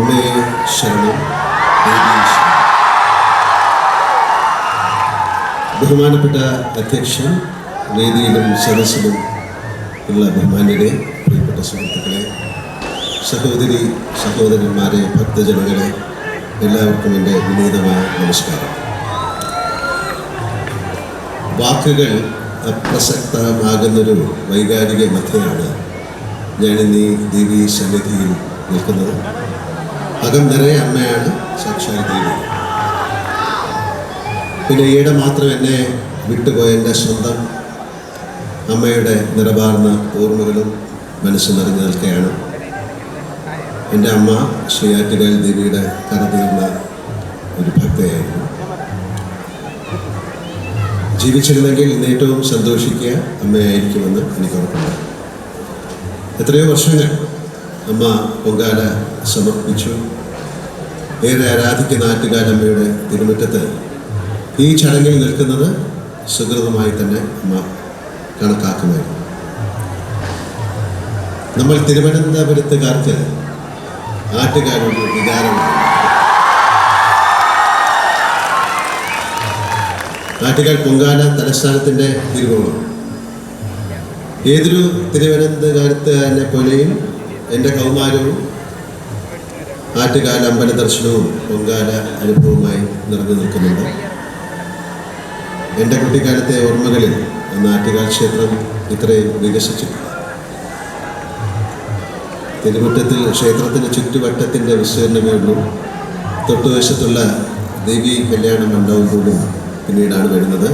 അമ്മേ ശരണം, ബഹുമാനപ്പെട്ട അധ്യക്ഷൻ, വേദിയിലും സദസ്സിലും ഉള്ള ബഹുമാന്യരെ, പ്രിയപ്പെട്ട സുഹൃത്തുക്കളെ, സഹോദരി സഹോദരന്മാരെ, ഭക്തജനങ്ങളെ, എല്ലാവർക്കും എൻ്റെ വിനീതമായ നമസ്കാരം. വാക്കുകൾ അപ്രസക്തമാകുന്നൊരു വൈകാരിക മധ്യയാണ് ഞാനിന്നീ ദേവീ സന്നിധിയിൽ നിൽക്കുന്നത്. അകം നിറയെ അമ്മയാണ് സാക്ഷാൽ ദേവി. പിന്നെ ഈയിടെ മാത്രം എന്നെ വിട്ടുപോയ എൻ്റെ സ്വന്തം അമ്മയുടെ നിറവാർന്ന ഓർമ്മകളും മനസ്സ് നിറഞ്ഞു നിൽക്കുകയാണ്. എൻ്റെ അമ്മ ശ്രീയാറ്റുകാൽ ദേവിയുടെ കരതീർന്ന ഒരു ഭക്തയായിരുന്നു. ജീവിച്ചിരുന്നെങ്കിൽ ഇന്ന് ഏറ്റവും സന്തോഷിക്കുക അമ്മയായിരിക്കുമെന്ന് എനിക്ക് ഉറപ്പുണ്ട്. എത്രയോ വർഷങ്ങൾ അമ്മ പൊങ്കാല സമർപ്പിച്ചു. ഏറെ ആരാധിക്കുന്ന ആറ്റുകാലമ്മയുടെ തിരുമുറ്റത്ത് ഈ ചടങ്ങിൽ നിൽക്കുന്നത് സുഹൃതമായി തന്നെ അമ്മ കണക്കാക്കുമായിരുന്നു. നമ്മൾ തിരുവനന്തപുരത്തുകാർക്ക് ആറ്റുകാലൊരു വികാരമാണ്. ആറ്റുകാൽ പൊങ്കാല തലസ്ഥാനത്തിൻ്റെ തിരുവോണം. ഏതൊരു തിരുവനന്തപുരത്തുകാരനെ പോലെയും എൻ്റെ കൗമാരവും ആറ്റുകാൽ അമ്പല ദർശനവും പൊങ്കാല അനുഭവമായി നിറഞ്ഞു നിൽക്കുന്നുണ്ട്. എൻ്റെ കുട്ടിക്കാലത്തെ ഓർമ്മകളിൽ അന്ന് ആറ്റുകാൽ ക്ഷേത്രം ഇത്രയും വികസിച്ചിട്ടില്ല. തിരുമുറ്റത്തിൽ ക്ഷേത്രത്തിൻ്റെ ചുറ്റുവട്ടത്തിൻ്റെ വിസ്തീർണമേ ഉള്ളൂ. തൊട്ടുവശത്തുള്ള ദേവി കല്യാണ മണ്ഡപം പോലും പിന്നീടാണ് വരുന്നത്.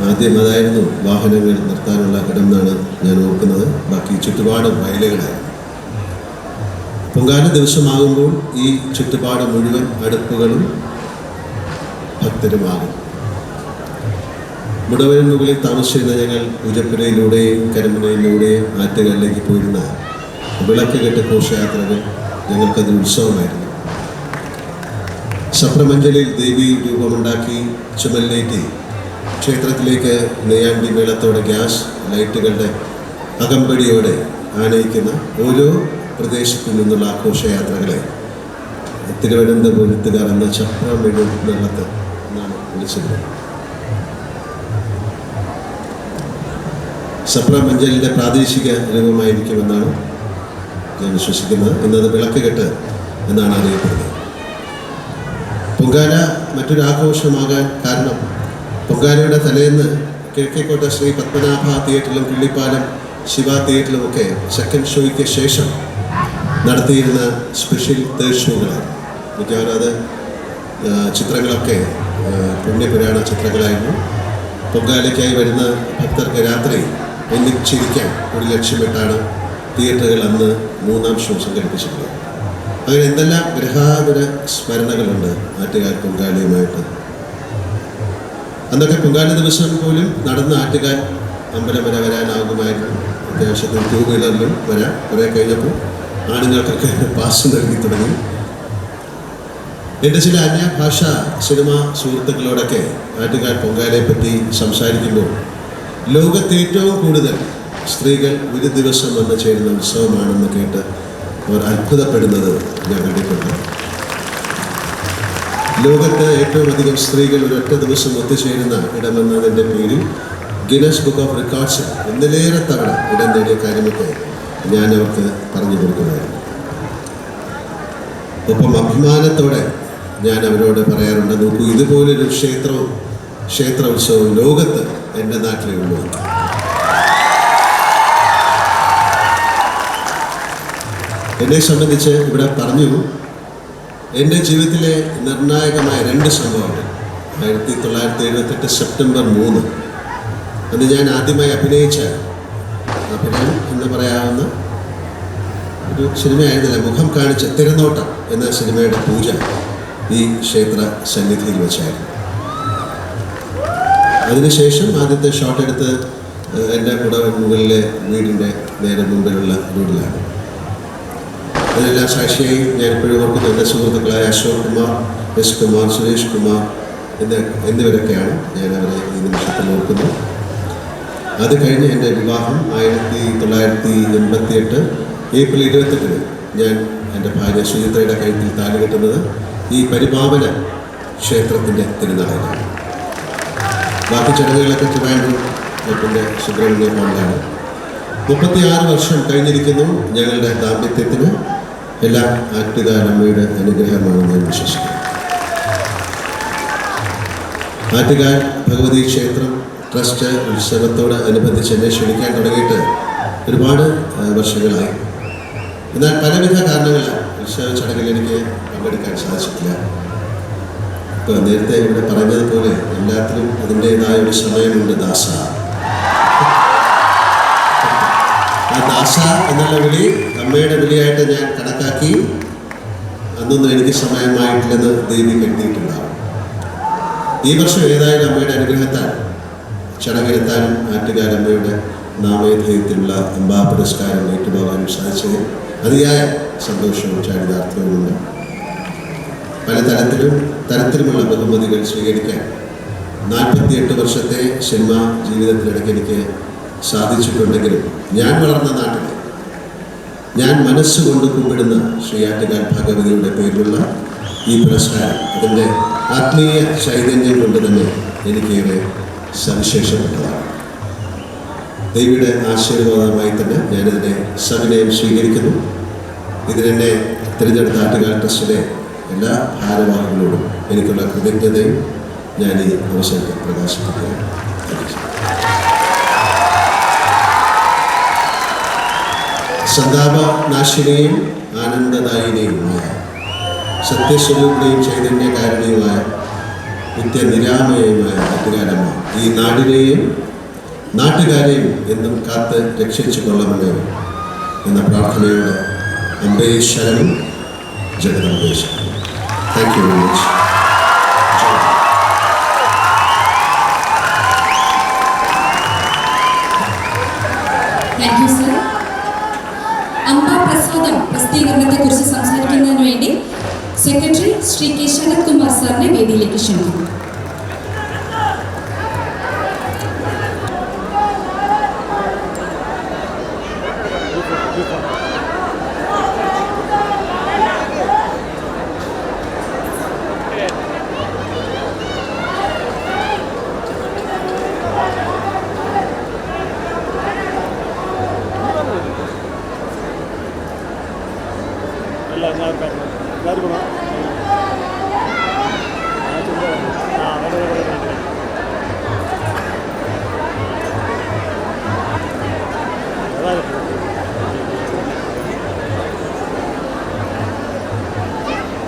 ആദ്യം അതായിരുന്നു വാഹനങ്ങൾ നിർത്താനുള്ള ഇടം എന്നാണ് ഞാൻ ഓർക്കുന്നത്. ബാക്കി ചുറ്റുപാടും വയലുകളായിരുന്നു. പൊങ്കാല ദിവസമാകുമ്പോൾ ഈ ചുറ്റുപാട് മുഴുവൻ അടുപ്പുകളും ഭക്തരുമാകും. മുടവന് മുകളിൽ താമസിച്ചിരുന്ന ഞങ്ങൾ പൂജപ്പുരയിലൂടെയും കരമനയിലൂടെയും ആറ്റുകളിലേക്ക് പോയിരുന്ന വിളക്ക് കെട്ട് ഘോഷയാത്രകൾ ഞങ്ങൾക്കത് ഉത്സവമായിരുന്നു. സപ്രമഞ്ചലിൽ ദേവി രൂപമുണ്ടാക്കി ചുമലിലേറ്റി ക്ഷേത്രത്തിലേക്ക് നെയ്യാണ്ടി മേളത്തോടെ ഗ്യാസ് ലൈറ്റുകളുടെ അകമ്പടിയോടെ ആനയിക്കുന്ന ഓരോ പ്രദേശത്തു നിന്നുള്ള ആഘോഷയാത്രകളെ തിരുവനന്തപുരത്തുകാർ എന്ന ചപ്രമെഴു വെള്ളത്ത് എന്നാണ് വിളിച്ചത്. സപ്രമഞ്ചലിൻ്റെ പ്രാദേശിക രൂപമായിരിക്കുമെന്നാണ് ഞാൻ വിശ്വസിക്കുന്നത്. എന്നത് വിളക്ക് കെട്ട് എന്നാണ് അറിയപ്പെടുന്നത്. പൊങ്കാല മറ്റൊരു ആഘോഷമാകാൻ കാരണം പൊങ്കാലയുടെ തലേന്ന് കിഴക്കേക്കോട്ട ശ്രീ പത്മനാഭ തിയേറ്ററിലും കിള്ളിപ്പാലം ശിവ തിയേറ്ററിലുമൊക്കെ സെക്കൻഡ് ഷോയ്ക്ക് ശേഷം നടത്തിയിരുന്ന സ്പെഷ്യൽ തേർഡ് ഷോകളാണ്. മിക്കവാറും അത് ചിത്രങ്ങളൊക്കെ പുണ്യപുരാണ ചിത്രങ്ങളായിരുന്നു. പൊങ്കാലയ്ക്കായി വരുന്ന ഭക്തർക്ക് രാത്രി ഒന്നിച്ചിരിക്കാൻ ഒരു ലക്ഷ്യമിട്ടാണ് തിയേറ്ററുകൾ അന്ന് 3ാം ഷോ സംഘടിപ്പിച്ചിട്ടുള്ളത്. അങ്ങനെ എന്തെല്ലാം ഗ്രഹാതുര സ്മരണകളുണ്ട് ആറ്റുകാൽ പൊങ്കാലയുമായിട്ട്. അന്നൊക്കെ പൊങ്കാല ദിവസം പോലും നടന്ന് ആറ്റുകാൽ അമ്പലം വരെ വരാനാകുമായിരുന്നു. അത്യാവശ്യത്തിൽ 2 വീലറിലും വരാം. കുറേ കഴിഞ്ഞപ്പോൾ ആണുങ്ങൾക്കൊക്കെ പാസ് നൽകി തുടങ്ങി. എൻ്റെ ചില അന്യഭാഷ സിനിമ സുഹൃത്തുക്കളോടൊക്കെ ആറ്റുകാൽ പൊങ്കാലയെപ്പറ്റി സംസാരിക്കുമ്പോൾ ലോകത്ത് ഏറ്റവും കൂടുതൽ സ്ത്രീകൾ ഒരു ദിവസം വന്ന് ചേരുന്ന ഉത്സവമാണെന്ന് കേട്ട് അവർ അത്ഭുതപ്പെടുന്നത് ഞാൻ കണ്ടിട്ടുണ്ട്. ലോകത്ത് ഏറ്റവും അധികം സ്ത്രീകൾ ഒരൊറ്റ ദിവസം ഒത്തുചേരുന്ന ഇടമെന്നതിൻ്റെ പേരിൽ ഗിന്നസ് ബുക്ക് ഓഫ് റെക്കോർഡ്സ് ഒന്നിലേറെ തവണ ഇടം നേടിയ കാര്യമൊക്കെ ഞാൻ അവർക്ക് പറഞ്ഞു കൊടുക്കുന്നതായിരുന്നു. ഒപ്പം അഭിമാനത്തോടെ ഞാൻ അവരോട് പറയാറുണ്ട്, നോക്കൂ, ഇതുപോലൊരു ക്ഷേത്ര ഉത്സവം ലോകത്ത് എൻ്റെ നാട്ടിലേ ഉള്ളൂ. എന്നെ സംബന്ധിച്ച് ഇവിടെ പറഞ്ഞു, എൻ്റെ ജീവിതത്തിലെ നിർണായകമായ 2 സംഭവങ്ങൾ. 1978 സെപ്റ്റംബർ 3 അന്ന് ഞാൻ ആദ്യമായി അഭിനയം എന്ന് പറയാവുന്ന ഒരു സിനിമയായിരുന്നില്ല, മുഖം കാണിച്ച തിരനോട്ടം എന്ന സിനിമയുടെ പൂജ ഈ ക്ഷേത്ര സന്നിധിയിൽ വെച്ചായിരുന്നു. അതിനുശേഷം ആദ്യത്തെ ഷോട്ട് എടുത്ത് എൻ്റെ മുകളിലെ വീടിൻ്റെ നേരെ മുമ്പിലുള്ള റോഡിലാണ്. അതിനെല്ലാം സാക്ഷിയായി ഞാൻ ഇപ്പോഴും ഓർക്കുന്ന എൻ്റെ സുഹൃത്തുക്കളായ അശോക് കുമാർ, എസ് കുമാർ, സുരേഷ് കുമാർ എന്നിവരൊക്കെയാണ് ഞാൻ അവരെ ഈ നിമിഷത്തിൽ ഓർക്കുന്നത്. അത് കഴിഞ്ഞ് എൻ്റെ വിവാഹം 1988 ഏപ്രിൽ 28 ഞാൻ എൻ്റെ ഭാര്യ സുചിത്രയുടെ കഴുത്തിൽ താലി കെട്ടുന്നത് ഈ പരിപാവന ക്ഷേത്രത്തിൻ്റെ തിരുനാളിലാണ്. ബാക്കി ചടങ്ങുകളൊക്കെ ട്രിവാൻഡ്രം എൻ്റെ സുബ്രഹ്മണ്യ ഭവനിലാണ്. 36 വർഷം കഴിഞ്ഞിരിക്കുന്നു ഞങ്ങളുടെ ദാമ്പത്യത്തിന്. എല്ലാം ആറ്റുകാലമ്മയുടെ അനുഗ്രഹമാണ് ഞാൻ വിശ്വസിക്കുന്നത്. ആറ്റുകാൽ ഭഗവതി ക്ഷേത്രം ട്രസ്റ്റ് ഉത്സവത്തോട് അനുബന്ധിച്ച് എന്നെ ക്ഷണിക്കാൻ തുടങ്ങിയിട്ട് ഒരുപാട് വർഷങ്ങളായി. എന്നാൽ പലവിധ കാരണങ്ങളാൽ ഉത്സവ ചടങ്ങിൽ എനിക്ക് പങ്കെടുക്കാൻ സാധിച്ചിട്ടില്ല. ഇപ്പോൾ നേരത്തെ ഇവിടെ പറഞ്ഞതുപോലെ എല്ലാത്തിനും അതിൻ്റെതായ ഒരു സമയമുണ്ട്. ദാസ, ആ ദാസ എന്നുള്ള വിളി അമ്മയുടെ വിളിയായിട്ട് ഞാൻ കണക്കാക്കി. അന്നൊന്നും എനിക്ക് സമയമായിട്ടില്ലെന്ന് ദേവി കരുതിയിട്ടുണ്ടാവും. ഈ വർഷം ഏതായാലും അമ്മയുടെ അനുഗ്രഹത്താൽ ചടങ്ങിലെത്താനും ആറ്റുകാലമ്മയുടെ നാമധേയത്തിലുള്ള അംബാ പുരസ്കാരം ഏറ്റുപോകാനും സാധിച്ചതിൽ അതിയായ സന്തോഷവും ചാരിതാർത്ഥ്യവുമുണ്ട്. പല തരത്തിലുമുള്ള ബഹുമതികൾ സ്വീകരിക്കാൻ 48 വർഷത്തെ സിനിമാ ജീവിതത്തിനിടയ്ക്ക് എനിക്ക് സാധിച്ചിട്ടുണ്ടെങ്കിലും ഞാൻ വളർന്ന നാട്ടിൽ ഞാൻ മനസ്സുകൊണ്ട് കുമ്പിടുന്ന ശ്രീ ആറ്റുകാൽ ഭഗവതിയുടെ പേരിലുള്ള ഈ പുരസ്കാരം അതിൻ്റെ ആത്മീയ ചൈതന്യം കൊണ്ട് തന്നെ എനിക്കേറെ സവിശേഷപ്പെട്ടതാണ്. ദേവിയുടെ ആശീർവാദമായി തന്നെ ഞാനിതിനെ സവിനയം സ്വീകരിക്കുന്നു. ഇതിനെന്നെ തിരഞ്ഞെടുത്ത ആറ്റുകാൽ ട്രസ്റ്റിലെ എല്ലാ ഭാരവാഹികളോടും എനിക്കുള്ള കൃതജ്ഞതയും ഞാൻ ഈ അവസരത്തിൽ പ്രകാശിപ്പിക്കുകയാണ്. സന്താപനാശിനിയും ആനന്ദദായിനിയുമായ സത്യസ്വരൂപിണിയും ചൈതന്യകാരണിയുമായ നിത്യനിരാമയുമായ ആറ്റുകാലമ്മ ഈ നാടിനെയും നാട്ടുകാരെയും എന്നും കാത്ത് രക്ഷിച്ചു കൊള്ളണമെന്ന് എന്ന പ്രാർത്ഥനയോടെ അംബേ ശരണം, ജഗദംബേ ശരണം. Thank you very much. Thank you sir. Amba പ്രസാദം പ്രസിദ്ധീകരണത്തെക്കുറിച്ച് സംസാരിക്കുന്നതിന് വേണ്ടി സെക്രട്ടറി ശ്രീ കെ ശരത് കുമാർ സാറിനെ വേദിയിലേക്ക് ക്ഷണിക്കുന്നു.